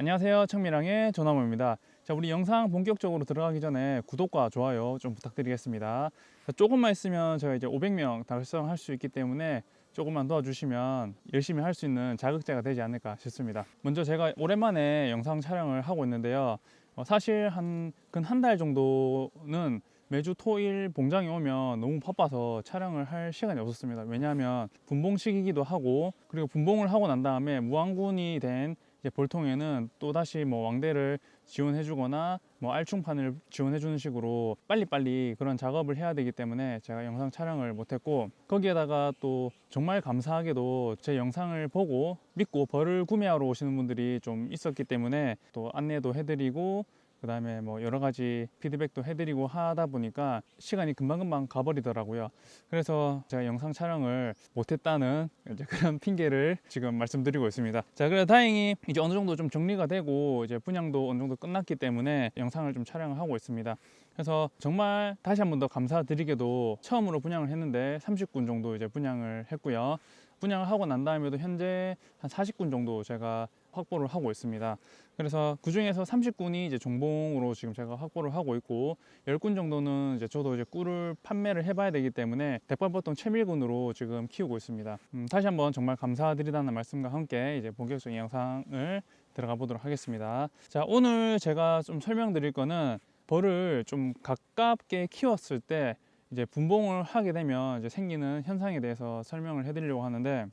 안녕하세요, 청미랑의 조나무입니다. 자, 우리 영상 본격적으로 들어가기 전에 구독과 좋아요 좀 부탁드리겠습니다. 자, 조금만 있으면 저희 이제 500명 달성할 수 있기 때문에 조금만 도와주시면 열심히 할 수 있는 자극제가 되지 않을까 싶습니다. 먼저 제가 오랜만에 영상 촬영을 하고 있는데요. 사실 근 한 달 정도는 매주 토일 봉장에 오면 너무 바빠서 촬영을 할 시간이 없었습니다. 왜냐하면 분봉식이기도 하고, 그리고 분봉을 하고 난 다음에 무왕군이 된 이제 볼통에는 또 다시 뭐 왕대를 지원해 주거나 뭐 알충판을 지원해 주는 식으로 빨리빨리 그런 작업을 해야 되기 때문에 제가 영상 촬영을 못했고, 거기에다가 또 정말 감사하게도 제 영상을 보고 믿고 벌을 구매하러 오시는 분들이 좀 있었기 때문에 또 안내도 해드리고, 그 다음에 뭐 여러 가지 피드백도 해드리고 하다 보니까 시간이 금방금방 가버리더라고요. 그래서 제가 영상 촬영을 못했다는 이제 그런 핑계를 지금 말씀드리고 있습니다. 자, 그래 다행히 이제 어느 정도 좀 정리가 되고 이제 분양도 어느 정도 끝났기 때문에 영상을 좀 촬영을 하고 있습니다. 그래서 정말 다시 한 번 더 감사드리게도 처음으로 분양을 했는데 30군 정도 이제 분양을 했고요. 분양을 하고 난 다음에도 현재 한 40군 정도 제가 확보를 하고 있습니다. 그래서 그 중에서 30군이 이제 종봉으로 지금 제가 확보를 하고 있고, 10군 정도는 이제 저도 이제 꿀을 판매를 해봐야 되기 때문에 백발보통 채밀군으로 지금 키우고 있습니다. 다시 한번 정말 감사드리다는 말씀과 함께 이제 본격적인 영상을 들어가 보도록 하겠습니다. 자, 오늘 제가 좀 설명드릴 거는 벌을 좀 가깝게 키웠을 때 이제 분봉을 하게 되면 이제 생기는 현상에 대해서 설명을 해드리려고 하는데,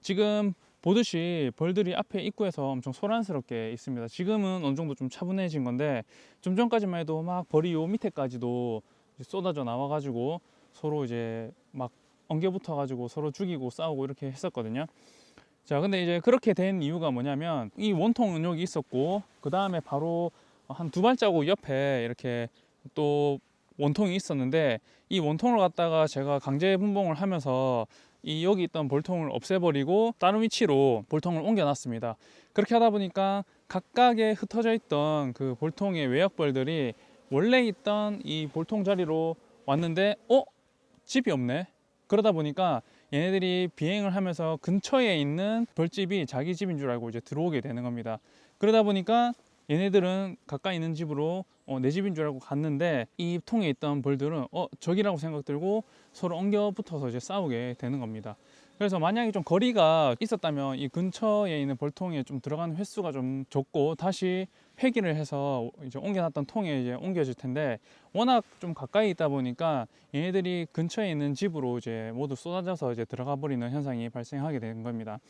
지금 보듯이 벌들이 앞에 입구에서 엄청 소란스럽게 있습니다. 지금은 어느 정도 좀 차분해진 건데, 좀 전까지만 해도 막 벌이 요 밑에까지도 쏟아져 나와가지고 서로 이제 막 엉겨붙어 가지고 서로 죽이고 싸우고 이렇게 했었거든요. 자, 근데 이제 그렇게 된 이유가 뭐냐면, 이 원통은 여기 있었고, 그 다음에 바로 한 두 발자국 옆에 이렇게 또 원통이 있었는데, 이 원통을 갖다가 제가 강제 분봉을 하면서 이 여기 있던 볼통을 없애버리고 다른 위치로 볼통을 옮겨놨습니다. 그렇게 하다 보니까 각각에 흩어져 있던 그 볼통의 외역벌들이 원래 있던 이 볼통 자리로 왔는데, 집이 없네. 그러다 보니까 얘네들이 비행을 하면서 근처에 있는 벌집이 자기 집인 줄 알고 이제 들어오게 되는 겁니다. 그러다 보니까 얘네들은 가까이 있는 집으로 내 집인 줄 알고 갔는데, 이 통에 있던 벌들은 적이라고 생각 들고 서로 엉겨 붙어서 이제 싸우게 되는 겁니다. 그래서 만약에 좀 거리가 있었다면 이 근처에 있는 벌통에 좀 들어가는 횟수가 좀 적고 다시 폐기를 해서 이제 옮겨놨던 통에 이제 옮겨질 텐데, 워낙 좀 가까이 있다 보니까 얘네들이 근처에 있는 집으로 이제 모두 쏟아져서 이제 들어가 버리는 현상이 발생하게 된 겁니다.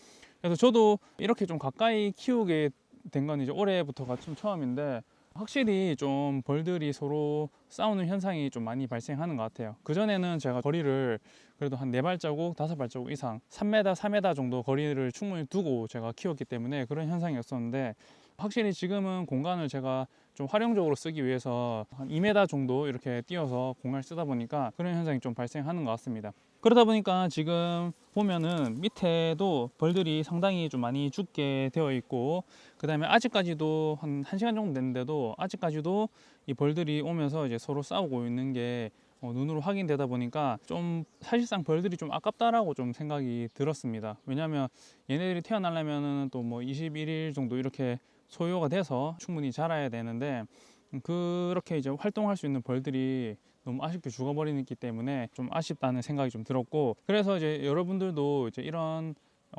그래서 저도 이렇게 좀 가까이 키우게 된 건 이제 올해부터가 좀 처음인데, 확실히 좀 벌들이 서로 싸우는 현상이 좀 많이 발생하는 것 같아요. 그전에는 제가 거리를 그래도 한 4발자국, 5발자국 이상 3m, 4m 정도 거리를 충분히 두고 제가 키웠기 때문에 그런 현상이었었는데, 확실히 지금은 공간을 제가 좀 활용적으로 쓰기 위해서 한 2m 정도 이렇게 띄어서 공간을 쓰다 보니까 그런 현상이 좀 발생하는 것 같습니다. 그러다 보니까 지금 보면은 밑에도 벌들이 상당히 좀 많이 죽게 되어 있고, 그 다음에 아직까지도 한 1시간 정도 됐는데도 아직까지도 이 벌들이 오면서 이제 서로 싸우고 있는 게 눈으로 확인되다 보니까 좀 사실상 벌들이 좀 아깝다라고 좀 생각이 들었습니다. 왜냐하면 얘네들이 태어나려면은 또 뭐 21일 정도 이렇게 소요가 돼서 충분히 자라야 되는데, 그렇게 이제 활동할 수 있는 벌들이 너무 아쉽게 죽어버리기 때문에 좀 아쉽다는 생각이 좀 들었고, 그래서 이제 여러분들도 이제 이런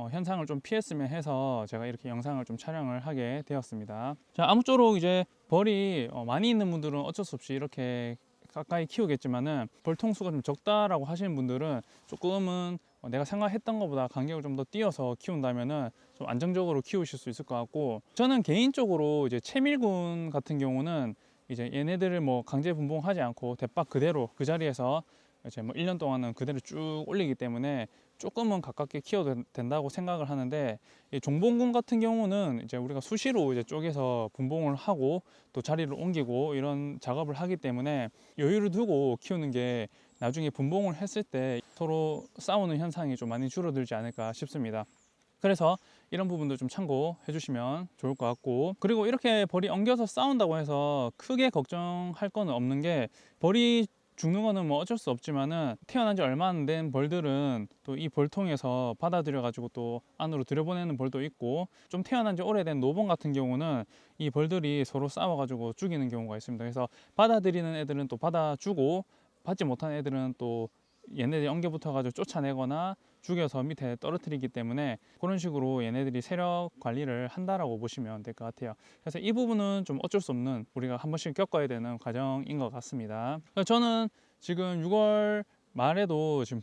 현상을 좀 피했으면 해서 제가 이렇게 영상을 좀 촬영을 하게 되었습니다. 자, 아무쪼록 이제 벌이 많이 있는 분들은 어쩔 수 없이 이렇게 가까이 키우겠지만은, 벌통수가 좀 적다라고 하시는 분들은 조금은 내가 생각했던 것보다 간격을 좀 더 띄어서 키운다면은 좀 안정적으로 키우실 수 있을 것 같고, 저는 개인적으로 이제 채밀군 같은 경우는 이제 얘네들을 뭐 강제 분봉하지 않고 대박 그대로 그 자리에서 이제 뭐 1년 동안은 그대로 쭉 올리기 때문에 조금은 가깝게 키워도 된다고 생각을 하는데, 이 종봉군 같은 경우는 이제 우리가 수시로 이제 쪼개서 분봉을 하고 또 자리를 옮기고 이런 작업을 하기 때문에 여유를 두고 키우는 게 나중에 분봉을 했을 때 서로 싸우는 현상이 좀 많이 줄어들지 않을까 싶습니다. 그래서 이런 부분도 좀 참고해 주시면 좋을 것 같고, 그리고 이렇게 벌이 엉겨서 싸운다고 해서 크게 걱정할 건 없는 게, 벌이 죽는 거는 뭐 어쩔 수 없지만은 태어난 지 얼마 안 된 벌들은 또 이 벌통에서 받아들여 가지고 또 안으로 들여보내는 벌도 있고, 좀 태어난 지 오래된 노봉 같은 경우는 이 벌들이 서로 싸워 가지고 죽이는 경우가 있습니다. 그래서 받아들이는 애들은 또 받아주고, 받지 못한 애들은 또 얘네들이 엉겨 붙어 가지고 쫓아내거나 죽여서 밑에 떨어뜨리기 때문에 그런 식으로 얘네들이 세력 관리를 한다라고 보시면 될 것 같아요. 그래서 이 부분은 좀 어쩔 수 없는, 우리가 한 번씩 겪어야 되는 과정인 것 같습니다. 저는 지금 6월 말에도 지금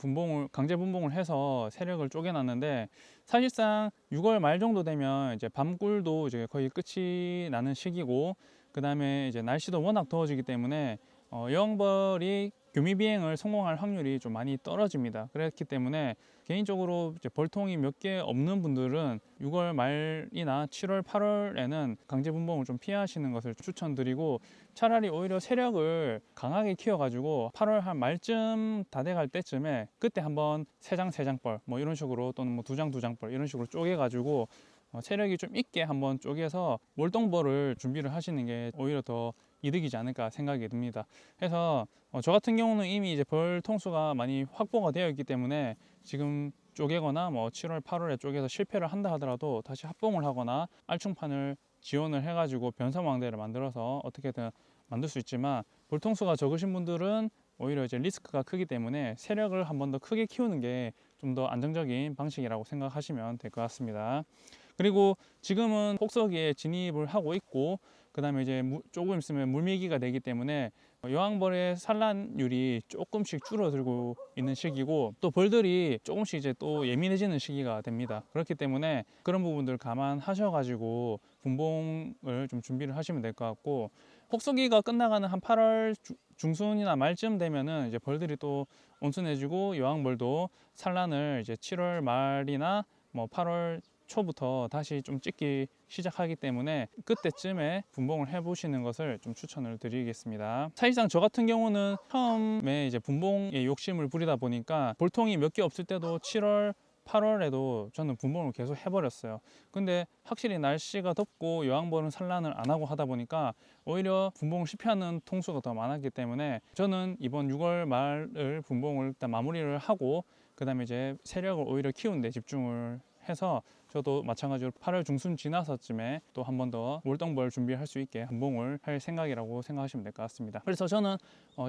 강제 분봉을 해서 세력을 쪼개놨는데, 사실상 6월 말 정도 되면 이제 밤꿀도 이제 거의 끝이 나는 시기고, 그 다음에 이제 날씨도 워낙 더워지기 때문에 여왕벌이 교미 비행을 성공할 확률이 좀 많이 떨어집니다. 그렇기 때문에 개인적으로 이제 벌통이 몇 개 없는 분들은 6월 말이나 7월, 8월에는 강제 분봉을 좀 피하시는 것을 추천드리고, 차라리 오히려 세력을 강하게 키워가지고 8월 한 말쯤 다 돼갈 때쯤에 그때 한번 3장, 3장벌 뭐 이런 식으로, 또는 뭐 2장, 2장벌 이런 식으로 쪼개가지고 세력이 좀 있게 한번 쪼개서 몰동벌을 준비를 하시는 게 오히려 더 이득이지 않을까 생각이 듭니다. 그래서 저 같은 경우는 이미 이제 벌 통수가 많이 확보가 되어 있기 때문에 지금 쪼개거나 뭐 7월, 8월에 쪼개서 실패를 한다 하더라도 다시 합봉을 하거나 알충판을 지원을 해가지고 변삼왕대를 만들어서 어떻게든 만들 수 있지만, 벌 통수가 적으신 분들은 오히려 이제 리스크가 크기 때문에 세력을 한 번 더 크게 키우는 게 좀 더 안정적인 방식이라고 생각하시면 될 것 같습니다. 그리고 지금은 폭서기에 진입을 하고 있고, 그 다음에 이제 조금 있으면 물밀기가 되기 때문에 여왕벌의 산란율이 조금씩 줄어들고 있는 시기고, 또 벌들이 조금씩 이제 또 예민해지는 시기가 됩니다. 그렇기 때문에 그런 부분들 감안하셔가지고 분봉을 좀 준비를 하시면 될 것 같고, 폭서기가 끝나가는 한 8월 중순이나 말쯤 되면은 이제 벌들이 또 온순해지고, 여왕벌도 산란을 이제 7월 말이나 뭐 8월 초부터 다시 좀 찍기 시작하기 때문에 그때쯤에 분봉을 해보시는 것을 좀 추천을 드리겠습니다. 사실상 저 같은 경우는 처음에 이제 분봉에 욕심을 부리다 보니까 볼통이 몇 개 없을 때도 7월 8월에도 저는 분봉을 계속 해버렸어요. 근데 확실히 날씨가 덥고 여왕벌은 산란을 안 하고 하다 보니까 오히려 분봉을 실패하는 통수가 더 많았기 때문에, 저는 이번 6월 말을 분봉을 일단 마무리를 하고 그 다음에 이제 세력을 오히려 키우는 데 집중을 해서, 저도 마찬가지로 8월 중순 지나서쯤에 또 한 번 더 몰동벌 준비할 수 있게 분봉을 할 생각이라고 생각하시면 될 것 같습니다. 그래서 저는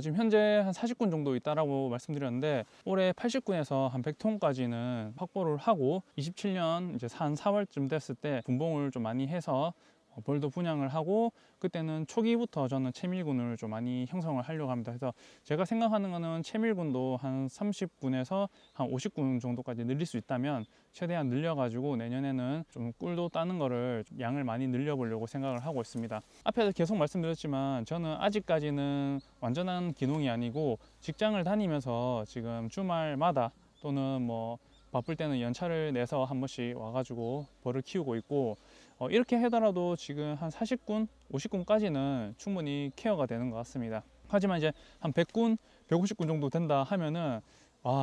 지금 현재 한 40군 정도 있다라고 말씀드렸는데, 올해 80군에서 한 100톤까지는 확보를 하고 27년 이제 한 4월쯤 됐을 때 분봉을 좀 많이 해서 벌도 분양을 하고, 그때는 초기부터 저는 채밀군을 좀 많이 형성을 하려고 합니다. 그래서 제가 생각하는 거는 채밀군도 한 30군에서 한 50군 정도까지 늘릴 수 있다면 최대한 늘려가지고 내년에는 좀 꿀도 따는 거를 좀 양을 많이 늘려보려고 생각을 하고 있습니다. 앞에서 계속 말씀드렸지만 저는 아직까지는 완전한 기농이 아니고, 직장을 다니면서 지금 주말마다 또는 뭐 바쁠 때는 연차를 내서 한 번씩 와가지고 벌을 키우고 있고, 이렇게 하더라도 지금 한 40군, 50군까지는 충분히 케어가 되는 것 같습니다. 하지만 이제 한 100군, 150군 정도 된다 하면은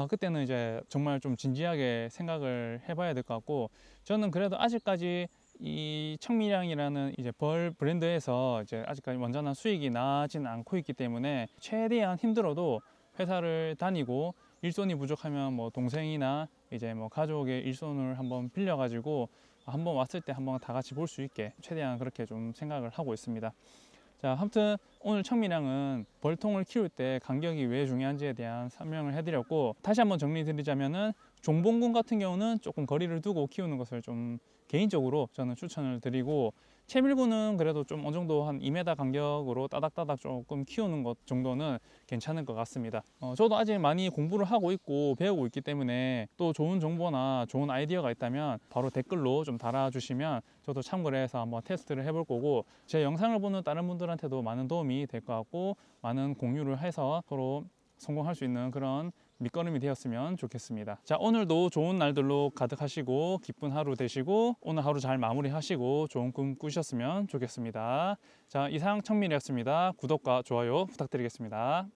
그때는 이제 정말 좀 진지하게 생각을 해봐야 될 것 같고, 저는 그래도 아직까지 이 청밀향이라는 이제 벌 브랜드에서 이제 아직까지 완전한 수익이 나지는 않고 있기 때문에 최대한 힘들어도 회사를 다니고 일손이 부족하면 뭐 동생이나 이제 뭐 가족의 일손을 한번 빌려가지고 한번 왔을 때 한번 다 같이 볼 수 있게 최대한 그렇게 좀 생각을 하고 있습니다. 자, 아무튼 오늘 청밀향은 벌통을 키울 때 간격이 왜 중요한지에 대한 설명을 해드렸고, 다시 한번 정리드리자면은 종봉군 같은 경우는 조금 거리를 두고 키우는 것을 좀 개인적으로 저는 추천을 드리고, 채밀군은 그래도 좀 어느 정도 한 2m 간격으로 따닥따닥 조금 키우는 것 정도는 괜찮을 것 같습니다. 저도 아직 많이 공부를 하고 있고 배우고 있기 때문에, 또 좋은 정보나 좋은 아이디어가 있다면 바로 댓글로 좀 달아주시면 저도 참고를 해서 한번 테스트를 해볼 거고, 제 영상을 보는 다른 분들한테도 많은 도움이 될 것 같고 많은 공유를 해서 서로 성공할 수 있는 그런 밑거름이 되었으면 좋겠습니다. 자, 오늘도 좋은 날들로 가득하시고 기쁜 하루 되시고 오늘 하루 잘 마무리하시고 좋은 꿈 꾸셨으면 좋겠습니다. 자, 이상 청밀이었습니다. 구독과 좋아요 부탁드리겠습니다.